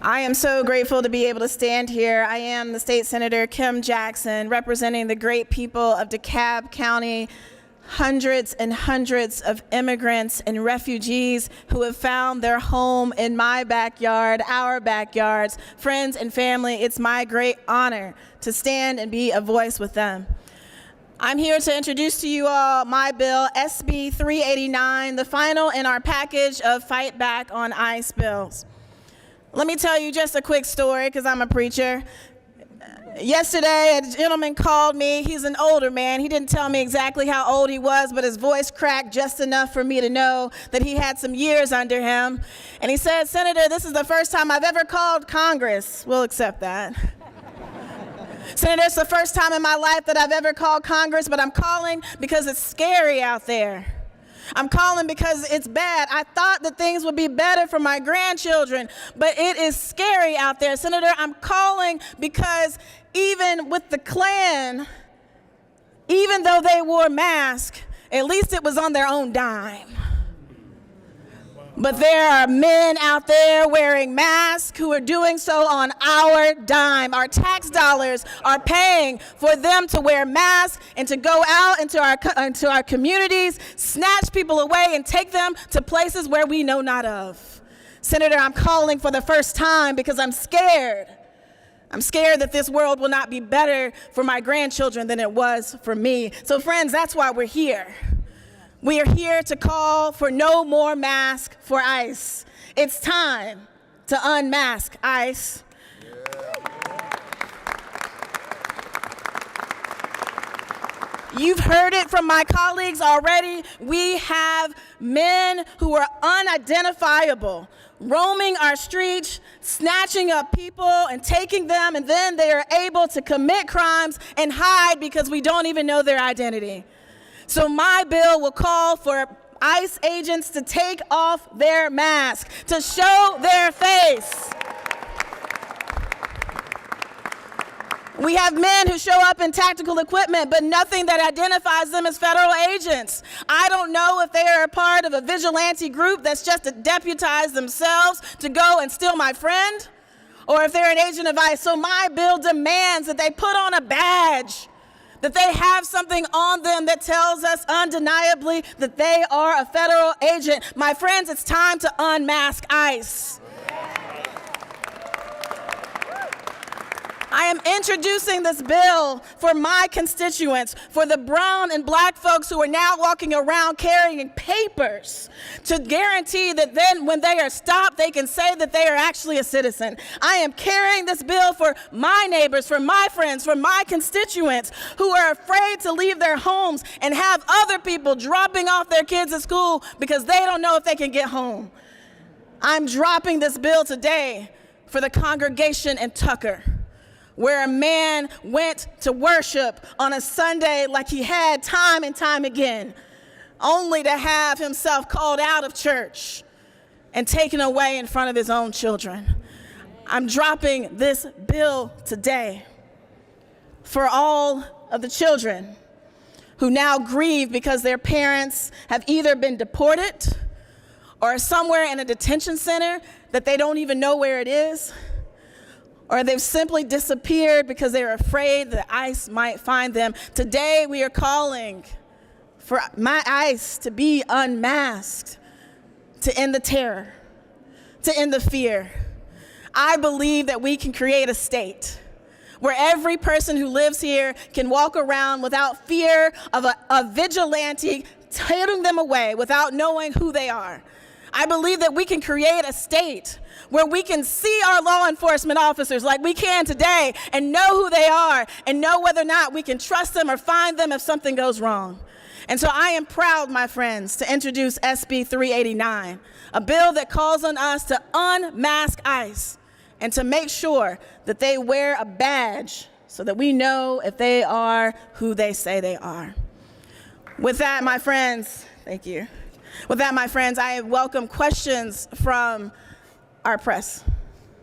I am so grateful to be able to stand here. I am the State Senator Kim Jackson, representing the great people of DeKalb County, hundreds and hundreds of immigrants and refugees who have found their home in my backyard, our backyards, friends and family. It's my great honor to stand and be a voice with them. I'm here to introduce to you all my bill, SB 389, the final in our package of Fight Back on ICE bills. Let me tell you just a quick story, because I'm a preacher. Yesterday, a gentleman called me. He's an older man. He didn't tell me exactly how old he was, but his voice cracked just enough for me to know that he had some years under him. And he said, "Senator, this is the first time I've ever called Congress." We'll accept that. "Senator, it's the first time in my life that I've ever called Congress, but I'm calling because it's scary out there. I'm calling because it's bad. I thought that things would be better for my grandchildren, but it is scary out there. Senator, I'm calling because even with the Klan, even though they wore masks, at least it was on their own dime. But there are men out there wearing masks who are doing so on our dime. Our tax dollars are paying for them to wear masks and to go out into our communities, snatch people away and take them to places where we know not of. Senator, I'm calling for the first time because I'm scared. I'm scared that this world will not be better for my grandchildren than it was for me. So friends, that's why we're here. We are here to call for no more masks for ICE. It's time to unmask ICE. You've heard it from my colleagues already. We have men who are unidentifiable, roaming our streets, snatching up people and taking them, and then they are able to commit crimes and hide because we don't even know their identity. So my bill will call for ICE agents to take off their mask, to show their face. We have men who show up in tactical equipment, but nothing that identifies them as federal agents. I don't know if they are a part of a vigilante group that's just deputized themselves to go and steal my friend, or if they're an agent of ICE. So my bill demands that they put on a badge, that they have something on them that tells us undeniably that they are a federal agent. My friends, it's time to unmask ICE. I am introducing this bill for my constituents, for the brown and black folks who are now walking around carrying papers to guarantee that then when they are stopped, they can say that they are actually a citizen. I am carrying this bill for my neighbors, for my friends, for my constituents who are afraid to leave their homes and have other people dropping off their kids at school because they don't know if they can get home. I'm dropping this bill today for the congregation in Tucker, where a man went to worship on a Sunday like he had time and time again, only to have himself called out of church and taken away in front of his own children. I'm dropping this bill today for all of the children who now grieve because their parents have either been deported or are somewhere in a detention center that they don't even know where it is, or they've simply disappeared because they're afraid that ICE might find them. Today, we are calling for my ICE to be unmasked, to end the terror, to end the fear. I believe that we can create a state where every person who lives here can walk around without fear of a vigilante taking them away without knowing who they are. I believe that we can create a state where we can see our law enforcement officers like we can today and know who they are and know whether or not we can trust them or find them if something goes wrong. And so I am proud, my friends, to introduce SB 389, a bill that calls on us to unmask ICE and to make sure that they wear a badge so that we know if they are who they say they are. With that, my friends, thank you. With that, my friends, I welcome questions from our press.